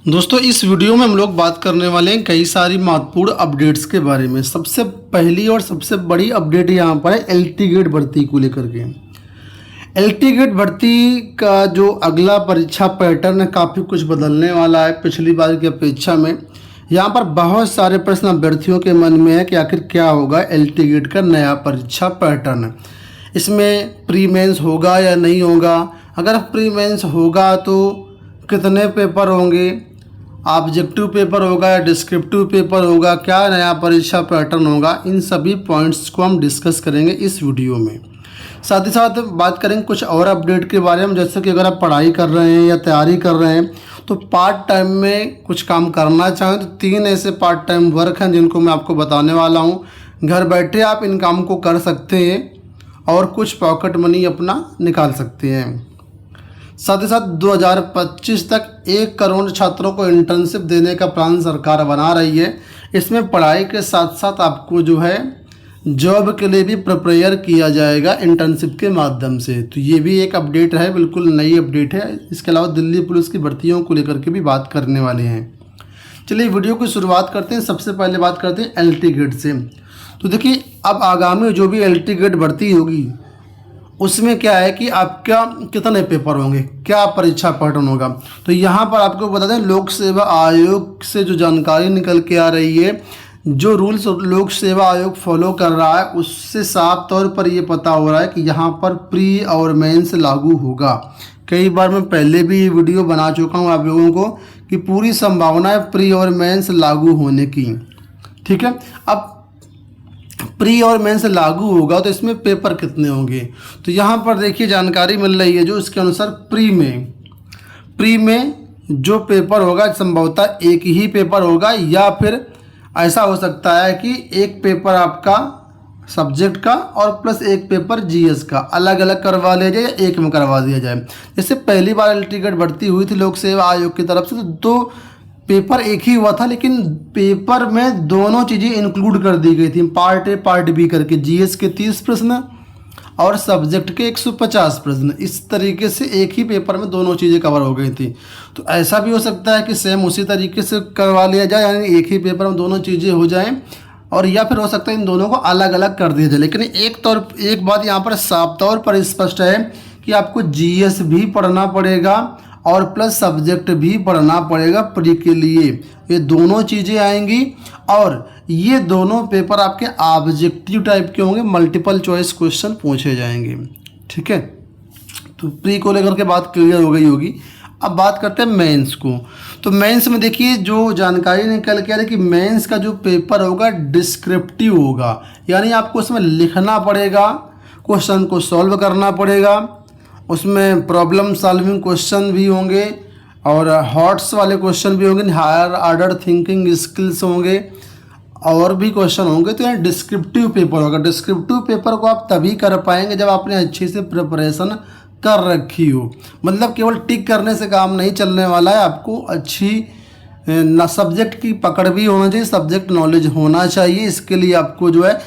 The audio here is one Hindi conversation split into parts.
दोस्तों इस वीडियो में हम लोग बात करने वाले हैं कई सारी महत्वपूर्ण अपडेट्स के बारे में। सबसे पहली और सबसे बड़ी अपडेट यहाँ पर है एलटी गेट भर्ती को लेकर के। एलटी गेट भर्ती का जो अगला परीक्षा पैटर्न है काफ़ी कुछ बदलने वाला है पिछली बार की अपेक्षा में। यहाँ पर बहुत सारे प्रश्न अभ्यर्थियों के मन में है कि आखिर क्या होगा एलटी गेट का नया परीक्षा पैटर्न। इसमें प्री मेंस होगा या नहीं होगा, अगर प्री मेंस होगा तो कितने पेपर होंगे, ऑब्जेक्टिव पेपर होगा या डिस्क्रिप्टिव पेपर होगा, क्या नया परीक्षा पैटर्न होगा, इन सभी पॉइंट्स को हम डिस्कस करेंगे इस वीडियो में। साथ ही साथ बात करेंगे कुछ और अपडेट के बारे में, जैसे कि अगर आप पढ़ाई कर रहे हैं या तैयारी कर रहे हैं तो पार्ट टाइम में कुछ काम करना चाहें तो 3 ऐसे पार्ट टाइम वर्क हैं जिनको मैं आपको बताने वाला हूँ। घर बैठे आप इन काम को कर सकते हैं और कुछ पॉकेट मनी अपना निकाल सकते हैं। साथ ही साथ 2025 तक 1 करोड़ छात्रों को इंटर्नशिप देने का प्लान सरकार बना रही है। इसमें पढ़ाई के साथ साथ आपको जो है जॉब के लिए भी प्रिपेयर किया जाएगा इंटर्नशिप के माध्यम से। तो ये भी एक अपडेट है, बिल्कुल नई अपडेट है। इसके अलावा दिल्ली पुलिस की भर्तियों को लेकर के भी बात करने वाले हैं। चलिए वीडियो की शुरुआत करते हैं। सबसे पहले बात करते हैं एलटी गेट से। तो देखिए अब आगामी जो भी एलटी गेट भर्ती होगी उसमें क्या है कि आपका कितने पेपर होंगे, क्या परीक्षा पैटर्न होगा। तो यहाँ पर आपको बता दें लोक सेवा आयोग से जो जानकारी निकल के आ रही है, जो रूल्स लोक सेवा आयोग फॉलो कर रहा है उससे साफ तौर पर ये पता हो रहा है कि यहाँ पर प्री और मेंस लागू होगा। कई बार मैं पहले भी ये वीडियो बना चुका हूँ आप लोगों को कि पूरी संभावना है प्री और मेंस लागू होने की। ठीक है, अब प्री और मेंस लागू होगा तो इसमें पेपर कितने होंगे। तो यहाँ पर देखिए जानकारी मिल रही है जो इसके अनुसार प्री में जो पेपर होगा संभवतः एक ही पेपर होगा, या फिर ऐसा हो सकता है कि एक पेपर आपका सब्जेक्ट का और प्लस एक पेपर जीएस का अलग अलग करवा लिया जाए या एक में करवा दिया जाए। जैसे पहली बार एलटी गेट भर्ती हुई थी लोक सेवा आयोग की तरफ से तो 2 पेपर एक ही हुआ था, लेकिन पेपर में दोनों चीज़ें इंक्लूड कर दी गई थी, पार्ट ए पार्ट बी करके। जीएस के 30 प्रश्न और सब्जेक्ट के 150 प्रश्न, इस तरीके से एक ही पेपर में दोनों चीज़ें कवर हो गई थी। तो ऐसा भी हो सकता है कि सेम उसी तरीके से करवा लिया जाए, यानी एक ही पेपर में दोनों चीज़ें हो जाएं, और या फिर हो सकता है इन दोनों को अलग अलग कर दिया जाए। लेकिन एक बात यहाँ पर साफ तौर पर स्पष्ट है कि आपको जीएस भी पढ़ना पड़ेगा और प्लस सब्जेक्ट भी पढ़ना पड़ेगा प्री के लिए। ये दोनों चीज़ें आएंगी और ये दोनों पेपर आपके ऑब्जेक्टिव टाइप के होंगे, मल्टीपल चॉइस क्वेश्चन पूछे जाएंगे। ठीक है, तो प्री को लेकर के बात क्लियर हो गई होगी। अब बात करते हैं मेंस को। तो मेंस में देखिए जो जानकारी निकल के आ रही है कि मेंस का जो पेपर होगा डिस्क्रिप्टिव होगा, यानी आपको उसमें लिखना पड़ेगा, क्वेश्चन को सॉल्व करना पड़ेगा, उसमें प्रॉब्लम सॉल्विंग क्वेश्चन भी होंगे और हॉट्स वाले क्वेश्चन भी होंगे, हायर ऑर्डर थिंकिंग स्किल्स होंगे और भी क्वेश्चन होंगे। तो यहाँ डिस्क्रिप्टिव पेपर होगा। डिस्क्रिप्टिव पेपर को आप तभी कर पाएंगे जब आपने अच्छे से प्रिपरेशन कर रखी हो। मतलब केवल टिक करने से काम नहीं चलने वाला है, आपको अच्छी सब्जेक्ट की पकड़ भी होना चाहिए, सब्जेक्ट नॉलेज होना चाहिए। इसके लिए आपको जो है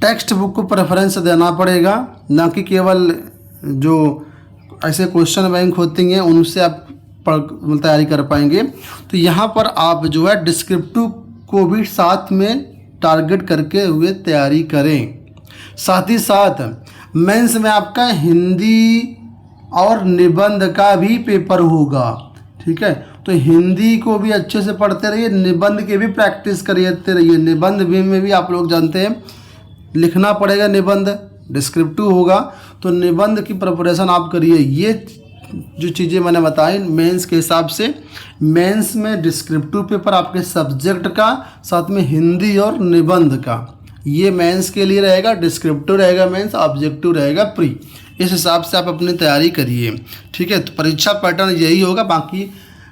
टेक्स्ट बुक को प्रेफरेंस देना पड़ेगा, ना कि केवल जो ऐसे क्वेश्चन बैंक होती हैं उनसे आप तैयारी कर पाएंगे। तो यहाँ पर आप जो है डिस्क्रिप्टिव को भी साथ में टारगेट करके हुए तैयारी करें। साथ ही साथ मेंस में आपका हिंदी और निबंध का भी पेपर होगा। ठीक है, तो हिंदी को भी अच्छे से पढ़ते रहिए, निबंध के भी प्रैक्टिस करते रहिए। निबंध भी में भी आप लोग जानते हैं लिखना पड़ेगा, निबंध डिस्क्रिप्टिव होगा, तो निबंध की प्रिपरेशन आप करिए। ये जो चीज़ें मैंने बताई मेंस के हिसाब से, मेंस में डिस्क्रिप्टिव पेपर आपके सब्जेक्ट का, साथ में हिंदी और निबंध का, ये मेंस के लिए रहेगा। डिस्क्रिप्टिव रहेगा मेंस, ऑब्जेक्टिव रहेगा प्री। इस हिसाब से आप अपनी तैयारी करिए। ठीक है, तो परीक्षा पैटर्न यही होगा। बाकी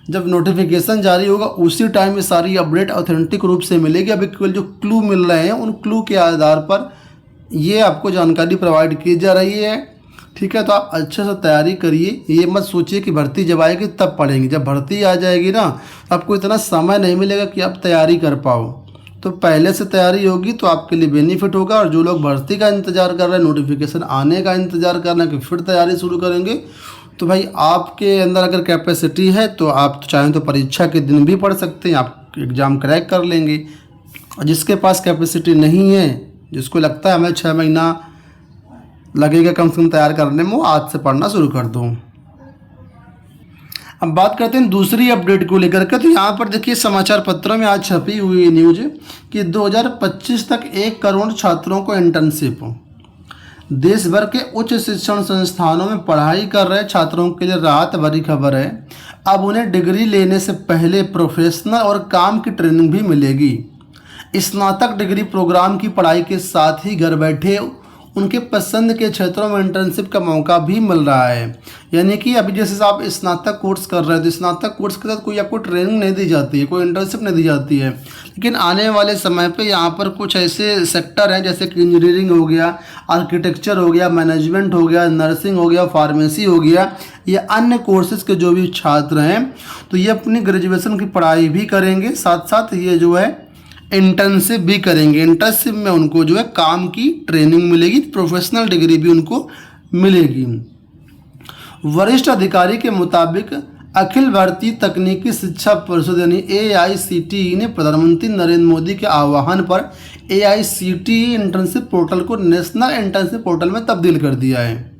जब नोटिफिकेशन जारी होगा उसी टाइम में सारी अपडेट ऑथेंटिक रूप से मिलेगी। अभी केवल जो क्लू मिल रहे हैं उन क्लू के आधार पर ये आपको जानकारी प्रोवाइड की जा रही है। ठीक है, तो आप अच्छे से तैयारी करिए। ये मत सोचिए कि भर्ती जब आएगी तब पढ़ेंगे। जब भर्ती आ जाएगी ना तो आपको इतना समय नहीं मिलेगा कि आप तैयारी कर पाओ। तो पहले से तैयारी होगी तो आपके लिए बेनिफिट होगा। और जो लोग भर्ती का इंतज़ार कर रहे हैं, नोटिफिकेशन आने का इंतज़ार कर रहे हैं कि फिर तैयारी शुरू करेंगे, तो भाई आपके अंदर अगर कैपेसिटी है तो आप चाहें तो परीक्षा के दिन भी पढ़ सकते हैं, आप एग्ज़ाम क्रैक कर लेंगे। और जिसके पास कैपेसिटी नहीं है, जिसको लगता है हमें 6 महीना लगेगा कम से कम तैयार करने में, वो आज से पढ़ना शुरू कर दो। अब बात करते हैं दूसरी अपडेट को लेकर के। तो यहाँ पर देखिए समाचार पत्रों में आज छपी हुई न्यूज कि 2025 तक 1 करोड़ छात्रों को इंटर्नशिप। देश भर के उच्च शिक्षण संस्थानों में पढ़ाई कर रहे छात्रों के लिए राहत भरी खबर है। अब उन्हें डिग्री लेने से पहले प्रोफेशनल और काम की ट्रेनिंग भी मिलेगी। स्नातक डिग्री प्रोग्राम की पढ़ाई के साथ ही घर बैठे उनके पसंद के क्षेत्रों में इंटर्नशिप का मौका भी मिल रहा है। यानी कि अभी जैसे आप स्नातक कोर्स कर रहे हैं तो स्नातक कोर्स के साथ कोई आपको ट्रेनिंग नहीं दी जाती है, कोई इंटर्नशिप नहीं दी जाती है। लेकिन आने वाले समय पे यहाँ पर कुछ ऐसे सेक्टर हैं जैसे कि इंजीनियरिंग हो गया, आर्किटेक्चर हो गया, मैनेजमेंट हो गया, नर्सिंग हो गया, फार्मेसी हो गया, या अन्य कोर्सेज के जो भी छात्र हैं तो ये अपनी ग्रेजुएशन की पढ़ाई भी करेंगे, साथ साथ ये जो है इंटर्नशिप भी करेंगे। इंटर्नशिप में उनको जो है काम की ट्रेनिंग मिलेगी, प्रोफेशनल डिग्री भी उनको मिलेगी। वरिष्ठ अधिकारी के मुताबिक अखिल भारतीय तकनीकी शिक्षा परिषद यानी AICTE ने प्रधानमंत्री नरेंद्र मोदी के आह्वान पर AICTE इंटर्नशिप पोर्टल को नेशनल इंटर्नशिप पोर्टल में तब्दील कर दिया है।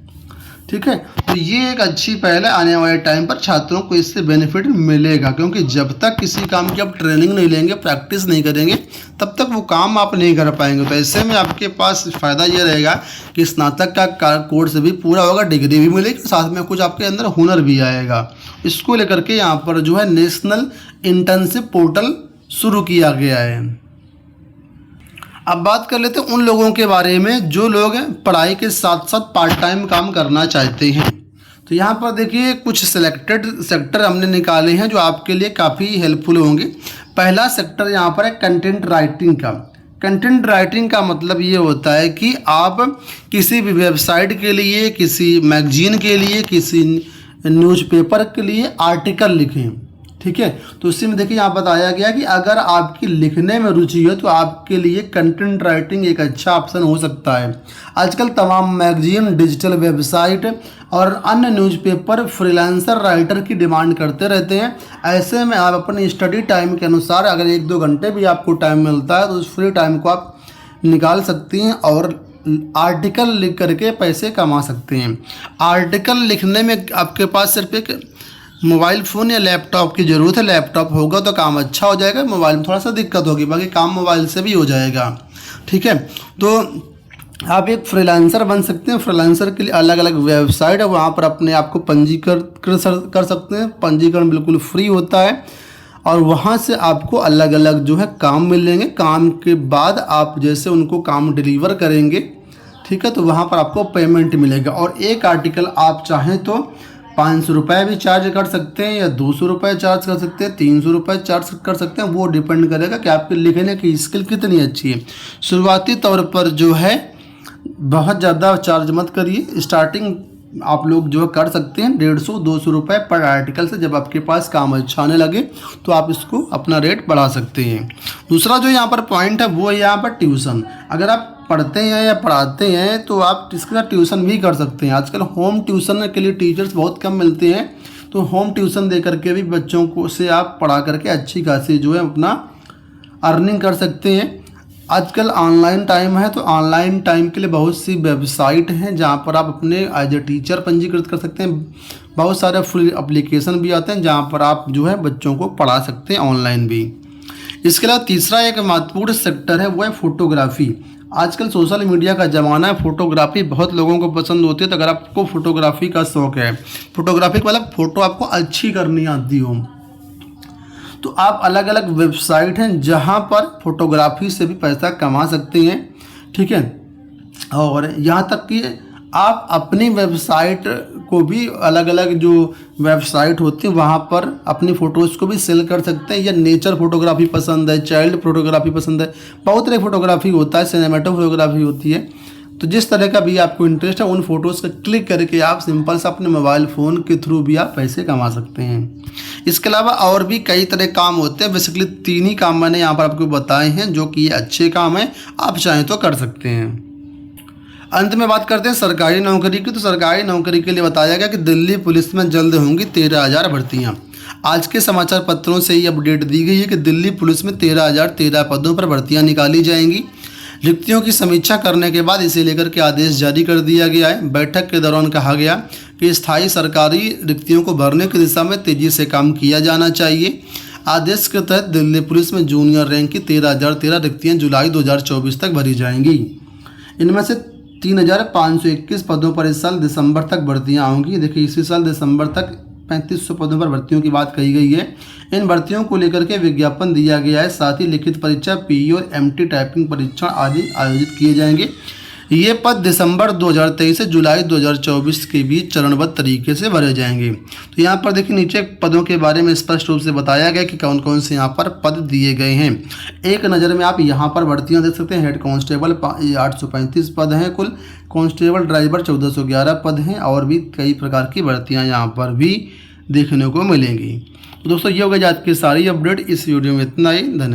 ठीक है, तो ये एक अच्छी पहल है। आने वाले टाइम पर छात्रों को इससे बेनिफिट मिलेगा, क्योंकि जब तक किसी काम की आप ट्रेनिंग नहीं लेंगे, प्रैक्टिस नहीं करेंगे, तब तक वो काम आप नहीं कर पाएंगे। तो ऐसे में आपके पास फ़ायदा ये रहेगा कि स्नातक का कोर्स भी पूरा होगा, डिग्री भी मिलेगी, साथ में कुछ आपके अंदर हुनर भी आएगा। इसको लेकर के यहाँ पर जो है नेशनल इंटर्नशिप पोर्टल शुरू किया गया है। अब बात कर लेते हैं उन लोगों के बारे में जो लोग पढ़ाई के साथ साथ पार्ट टाइम काम करना चाहते हैं। तो यहाँ पर देखिए कुछ सिलेक्टेड सेक्टर हमने निकाले हैं जो आपके लिए काफ़ी हेल्पफुल होंगे। पहला सेक्टर यहाँ पर है कंटेंट राइटिंग का। कंटेंट राइटिंग का मतलब ये होता है कि आप किसी भी वेबसाइट के लिए, किसी मैगजीन के लिए, किसी न्यूज़पेपर के लिए आर्टिकल लिखें। ठीक है, तो इसी में देखिए यहाँ बताया गया कि अगर आपकी लिखने में रुचि है तो आपके लिए कंटेंट राइटिंग एक अच्छा ऑप्शन हो सकता है। आजकल तमाम मैगजीन, डिजिटल वेबसाइट और अन्य न्यूज़पेपर फ्रीलांसर राइटर की डिमांड करते रहते हैं। ऐसे में आप अपनी स्टडी टाइम के अनुसार अगर 1-2 घंटे भी आपको टाइम मिलता है तो उस फ्री टाइम को आप निकाल सकती हैं और आर्टिकल लिख करके पैसे कमा सकते हैं। आर्टिकल लिखने में आपके पास सिर्फ एक मोबाइल फ़ोन या लैपटॉप की ज़रूरत है। लैपटॉप होगा तो काम अच्छा हो जाएगा, मोबाइल में थोड़ा सा दिक्कत होगी, बाकी काम मोबाइल से भी हो जाएगा। ठीक है, तो आप एक फ्रीलांसर बन सकते हैं। फ्रीलांसर के लिए अलग अलग वेबसाइट है, वहाँ पर अपने आप को पंजीकृत कर सकते हैं। पंजीकरण बिल्कुल फ्री होता है और वहाँ से आपको अलग अलग जो है काम मिलेंगे। काम के बाद आप जैसे उनको काम डिलीवर करेंगे, ठीक है, तो वहाँ पर आपको पेमेंट मिलेगा। और एक आर्टिकल आप चाहें तो 500 रुपये भी चार्ज कर सकते हैं या 200 रुपये चार्ज कर सकते हैं, 300 रुपये चार्ज कर सकते हैं। वो डिपेंड करेगा कि आपके लिखने की स्किल कितनी अच्छी है। शुरुआती तौर पर जो है बहुत ज़्यादा चार्ज मत करिए। स्टार्टिंग आप लोग जो कर सकते हैं 150-200 रुपये पर आर्टिकल से। जब आपके पास काम अच्छा आने लगे तो आप इसको अपना रेट बढ़ा सकते हैं। दूसरा जो यहाँ पर पॉइंट है वो है यहाँ पर ट्यूशन। अगर आप पढ़ते हैं या पढ़ाते हैं तो आप इसके साथ ट्यूशन भी कर सकते हैं। आजकल होम ट्यूशन के लिए टीचर्स बहुत कम मिलते हैं, तो होम ट्यूशन दे करके भी बच्चों को से आप पढ़ा करके अच्छी खासी जो है अपना अर्निंग कर सकते हैं। आजकल ऑनलाइन टाइम है, तो ऑनलाइन टाइम के लिए बहुत सी वेबसाइट हैं जहां पर आप अपने एज ए टीचर पंजीकृत कर सकते हैं। बहुत सारे फ्री एप्लीकेशन भी आते हैं जहां पर आप जो है बच्चों को पढ़ा सकते हैं ऑनलाइन भी। इसके अलावा तीसरा एक महत्वपूर्ण सेक्टर है वो है फोटोग्राफी। आजकल सोशल मीडिया का ज़माना है, फोटोग्राफी बहुत लोगों को पसंद होती है। तो अगर आपको फोटोग्राफी का शौक़ है, फोटोग्राफी का मतलब फ़ोटो आपको अच्छी करनी आती हो, तो आप अलग अलग वेबसाइट हैं जहां पर फोटोग्राफी से भी पैसा कमा सकते हैं। ठीक है, और यहाँ तक कि आप अपनी वेबसाइट को भी अलग अलग जो वेबसाइट होती है वहाँ पर अपनी फ़ोटोज़ को भी सेल कर सकते हैं। या नेचर फोटोग्राफी पसंद है, चाइल्ड फोटोग्राफी पसंद है, बहुत तरह फोटोग्राफी होता है, सिनेमेटो फोटोग्राफी होती है। तो जिस तरह का भी आपको इंटरेस्ट है उन फ़ोटोज़ का क्लिक करके आप सिंपल से अपने मोबाइल फ़ोन के थ्रू भी आप पैसे कमा सकते हैं। इसके अलावा और भी कई तरह काम होते हैं। बेसिकली 3 ही काम मैंने यहाँ पर आपको बताए हैं जो कि अच्छे काम हैं, आप चाहें तो कर सकते हैं। अंत में बात करते हैं सरकारी नौकरी की। तो सरकारी नौकरी के लिए बताया गया कि दिल्ली पुलिस में जल्द होंगी 13,000 भर्तियां। आज के समाचार पत्रों से ये अपडेट दी गई है कि दिल्ली पुलिस में 13,013 पदों पर भर्तियां निकाली जाएंगी। रिक्तियों की समीक्षा करने के बाद इसे लेकर के आदेश जारी कर दिया गया है। बैठक के दौरान कहा गया कि स्थायी सरकारी रिक्तियों को भरने की दिशा में तेजी से काम किया जाना चाहिए। आदेश के तहत दिल्ली पुलिस में जूनियर रैंक की 13,013 रिक्तियाँ जुलाई 2024 तक भरी जाएंगी। इनमें से 3,521 पदों पर इस साल दिसंबर तक भर्तियां होंगी। देखिए इसी साल दिसंबर तक 3,500 पदों पर भर्तियों की बात कही गई है। इन भर्तियों को लेकर के विज्ञापन दिया गया है। साथ ही लिखित परीक्षा, पीई और एमटी टाइपिंग परीक्षण आदि आयोजित किए जाएंगे। ये पद दिसंबर 2023 से जुलाई 2024 के बीच चरणबद्ध तरीके से भरे जाएंगे। तो यहाँ पर देखिए नीचे पदों के बारे में स्पष्ट रूप से बताया गया कि कौन कौन से यहाँ पर पद दिए गए हैं। एक नज़र में आप यहाँ पर भर्तियाँ देख सकते हैं। हेड कांस्टेबल 835 पद हैं कुल, कांस्टेबल ड्राइवर 1411 पद हैं और भी कई प्रकार की भर्तियाँ यहाँ पर भी देखने को मिलेंगी। तो दोस्तों ये हो गई आज की सारी अपडेट। इस वीडियो में इतना ही। धन्यवाद।